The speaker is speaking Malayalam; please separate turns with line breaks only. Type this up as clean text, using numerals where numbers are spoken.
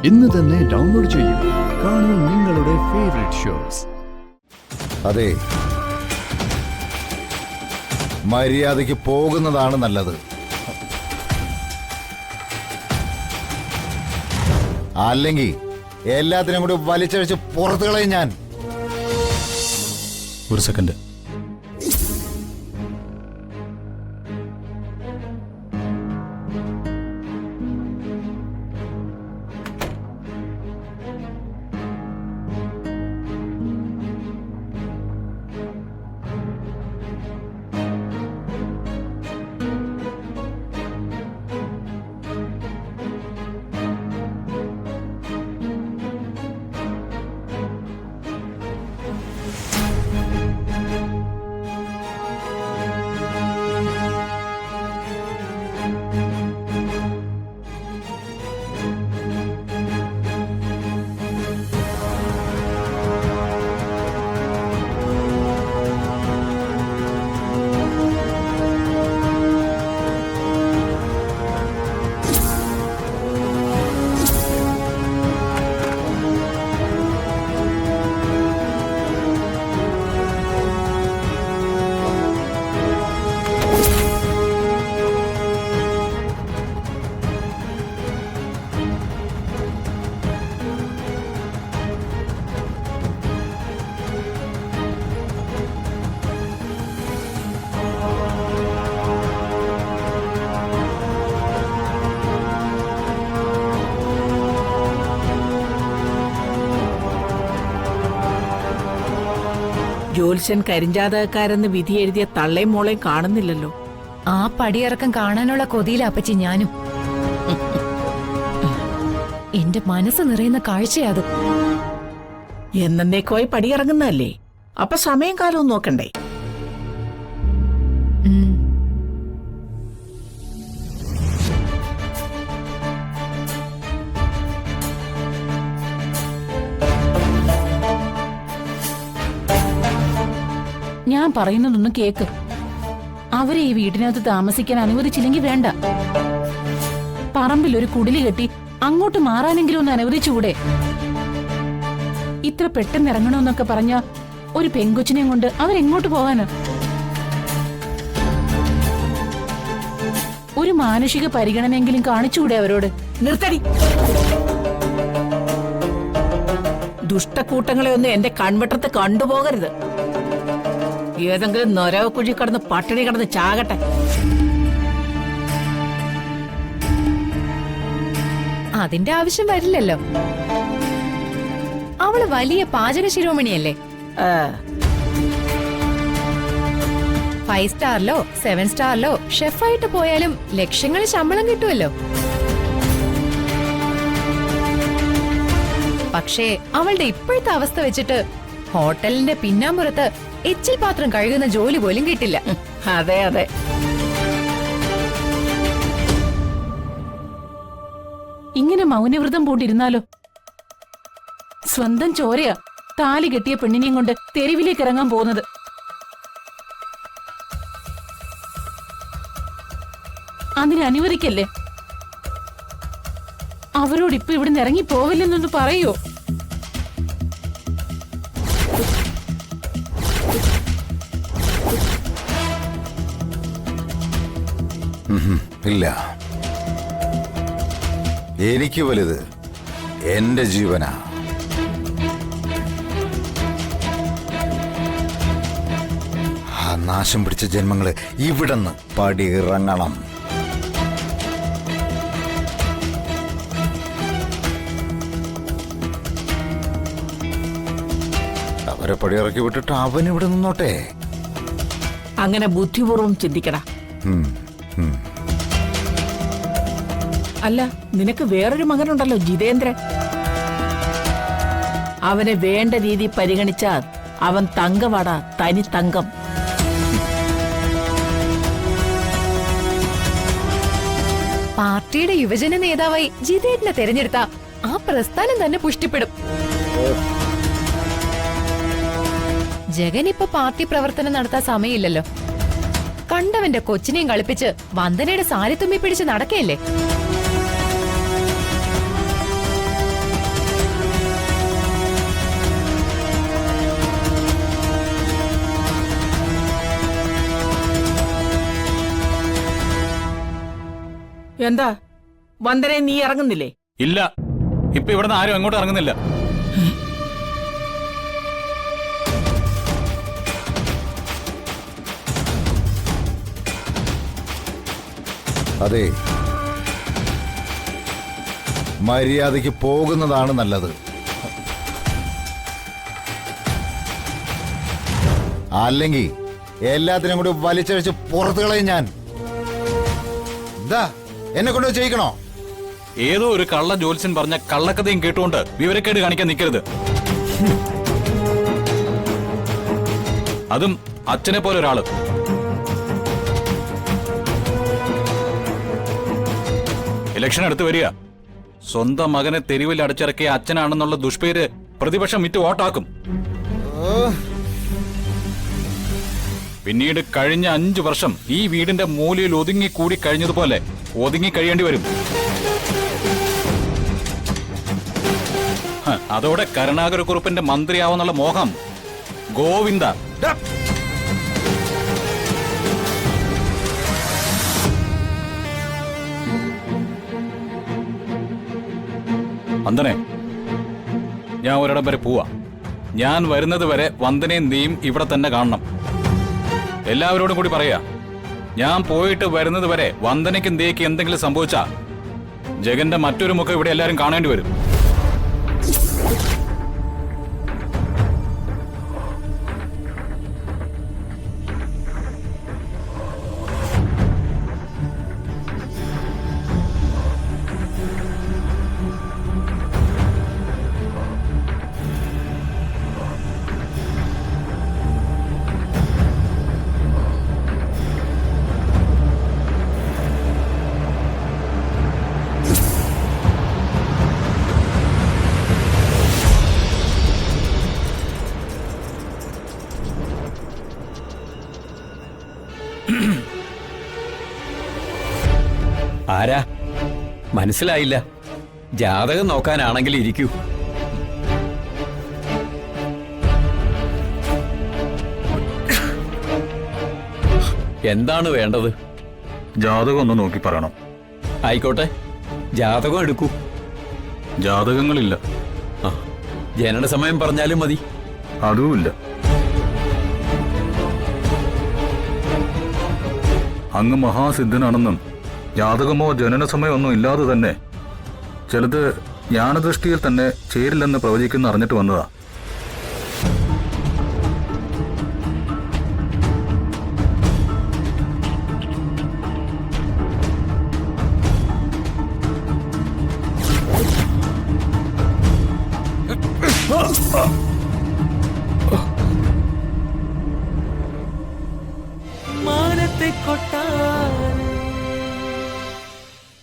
ഇന്ന് തന്നെ ഡൗൺലോഡ് ചെയ്യൂ. കാണൂ നിങ്ങളുടെ ഫേവറേറ്റ് ഷോസ്.
അതെ, മര്യാദയ്ക്ക് പോകുന്നതാണ് നല്ലത്. അല്ലെങ്കിൽ എല്ലാത്തിനും കൂടി വലിച്ചഴിച്ച് പുറത്തു കളയും ഞാൻ.
ഒരു സെക്കൻഡ്.
ജ്യോത്സ്യൻ കരിഞ്ചാതകക്കാരെന്ന് വിധി എഴുതിയ തള്ളയും മോളെയും കാണുന്നില്ലല്ലോ.
ആ പടിയിറക്കം കാണാനുള്ള കൊതിയില അപ്പച്ചി ഞാനും. എന്റെ മനസ്സ് നിറയുന്ന കാഴ്ചയാത്.
എന്നേക്കുമായി പടിയിറങ്ങുന്നതല്ലേ, അപ്പൊ സമയം കാലവും നോക്കണ്ടേ?
ഞാൻ പറയുന്നതൊന്നും കേക്ക്. അവരെ ഈ വീട്ടിനകത്ത് താമസിക്കാൻ അനുവദിച്ചില്ലെങ്കിൽ വേണ്ട. പറമ്പിൽ ഒരു കുടില് കെട്ടി അങ്ങോട്ട് മാറാനെങ്കിലും ഒന്ന് അനുവദിച്ചുകൂടെ? ഇത്ര പെട്ടെന്ന് ഇറങ്ങണമെന്നൊക്കെ പറഞ്ഞ ഒരു പെങ്കൊച്ചിനെയും കൊണ്ട് അവരെങ്ങോട്ട് പോകാന്? ഒരു മാനുഷിക പരിഗണനയെങ്കിലും കാണിച്ചുകൂടെ അവരോട്?
നിർത്തടി. ദുഷ്ടക്കൂട്ടങ്ങളെ ഒന്നും എന്റെ കൺവെട്ടത്ത് കണ്ടുപോകരുത്. ഏതെങ്കിലും നൊരവ് കുഴി കടന്ന് പട്ടിണി കടന്ന് ചാകട്ടെ.
അതിന്റെ ആവശ്യം വരില്ലല്ലോ. അവള് വലിയ പാചക ശിരോമണിയല്ലേ. 5 സ്റ്റാറിലോ 7 സ്റ്റാറിലോ ഷെഫായിട്ട് പോയാലും ലക്ഷങ്ങൾ ശമ്പളം കിട്ടുമല്ലോ. പക്ഷേ അവളുടെ ഇപ്പോഴത്തെ അവസ്ഥ വെച്ചിട്ട് ഹോട്ടലിന്റെ പിന്നാമ്പുറത്ത് എച്ചിൽ പാത്രം കഴുകുന്ന ജോലി പോലും കിട്ടില്ല.
അതെ അതെ,
ഇങ്ങനെ മൗനവ്രതം പൂണ്ടിരുന്നാലോ? സ്വന്തം ചോരയാ താലി കെട്ടിയ പെണ്ണിനെയും കൊണ്ട് തെരുവിലേക്ക് ഇറങ്ങാൻ പോകുന്നത്. അതിന് അനുവദിക്കല്ലേ? അവരോട് ഇപ്പൊ ഇവിടുന്ന് ഇറങ്ങി പോവില്ലെന്നൊന്ന് പറയോ?
ഇല്ല, എനിക്ക് വലുത് എന്റെ ജീവനാ. ആ നാശം പിടിച്ച ജന്മങ്ങള് ഇവിടുന്ന് പടിയിറങ്ങണം. അവരെ പടിയിറക്കി വിട്ടിട്ട് അവൻ ഇവിടെ നിന്നോട്ടെ.
അങ്ങനെ ബുദ്ധിപൂർവം ചിന്തിക്കടാ. അല്ല, നിനക്ക് വേറൊരു മകനുണ്ടല്ലോ, ജിതേന്ദ്രൻ. അവനെ വേണ്ട രീതി പരിഗണിച്ചാൽ അവൻ തങ്കവാടാ, തനി തങ്കം.
പാർട്ടിയുടെ യുവജന നേതാവായി ജിതേന്ദ്രനെ തെരഞ്ഞെടുത്ത ആ പ്രസ്ഥാനം തന്നെ പുഷ്ടിപ്പെടും. ജഗൻ ഇപ്പൊ പാർട്ടി പ്രവർത്തനം നടത്താൻ സമയമില്ലല്ലോ. കണ്ടവന്റെ കൊച്ചിനെയും കളിപ്പിച്ച് വന്ദനയുടെ സാരി തുമ്പി പിടിച്ച് നടക്കയല്ലേ.
എന്താ വന്ദനെ നീ ഇറങ്ങുന്നില്ലേ?
ഇല്ല, ഇപ്പൊ ഇവിടുന്ന് ആരും അങ്ങോട്ട് ഇറങ്ങുന്നില്ല.
അതെ, മര്യാദയ്ക്ക് പോകുന്നതാണ് നല്ലത്. അല്ലെങ്കിൽ എല്ലാത്തിനും കൂടി വലിച്ചഴിച്ച് പുറത്തു കളയും ഞാൻ. എന്നെ കൊണ്ട് ചെയ്യിക്കണോ?
ഏതോ ഒരു കള്ള ജോത്സ്യൻ പറഞ്ഞ കള്ളക്കഥയും കേട്ടുകൊണ്ട് വിവരക്കേട് കാണിക്കാൻ നിൽക്കരുത്. അതും അച്ഛനെ പോലെ ഒരാള്. ഇലക്ഷൻ അടുത്ത് വരിക. സ്വന്തം മകനെ തെരുവിൽ അടച്ചിറക്കിയ അച്ഛനാണെന്നുള്ള ദുഷ്പേര് പ്രതിപക്ഷം വിറ്റ് വോട്ടാക്കും. പിന്നീട് കഴിഞ്ഞ 5 വർഷം ഈ വീടിന്റെ മൂലയിൽ ഒതുങ്ങിക്കൂടി കഴിഞ്ഞതുപോലെ ഒതുങ്ങി കഴിയേണ്ടി വരും. അതോടെ കരുണാകരക്കുറുപ്പിന്റെ മന്ത്രിയാവുന്നുള്ള മോഹം ഗോവിന്ദ. വന്ദനെ, ഞാൻ ഒരിടം വരെ പോവാ. ഞാൻ വരുന്നത് വരെ വന്ദനയും നീയും ഇവിടെ തന്നെ കാണണം. എല്ലാവരോടും കൂടി പറയാ, ഞാൻ പോയിട്ട് വരുന്നത് വരെ വന്ദനയ്ക്കും ദേയ്ക്ക് എന്തെങ്കിലും സംഭവിച്ചാ ജഗന്റെ മറ്റൊരു മുഖം ഇവിടെ എല്ലാരും കാണേണ്ടി വരും.
ആരാ? മനസ്സിലായില്ല. ജാതകം നോക്കാനാണെങ്കിൽ ഇരിക്കൂ. എന്താണ് വേണ്ടത്?
ജാതകം ഒന്ന് നോക്കി പറയണം.
ആയിക്കോട്ടെ, ജാതകം എടുക്കൂ.
ജാതകങ്ങളില്ല.
ആ, ജനന സമയം പറഞ്ഞാലും മതി.
അതുമില്ല. അങ്ങ് മഹാസിദ്ധനാണെന്നും ജാതകമോ ജനനസമയമൊന്നും ഇല്ലാതെ തന്നെ ചിലത് ജ്ഞാനദൃഷ്ടിയിൽ തന്നെ ചേരില്ലെന്ന് പ്രവചിക്കുന്ന അറിഞ്ഞിട്ട് വന്നതാ.
Oh!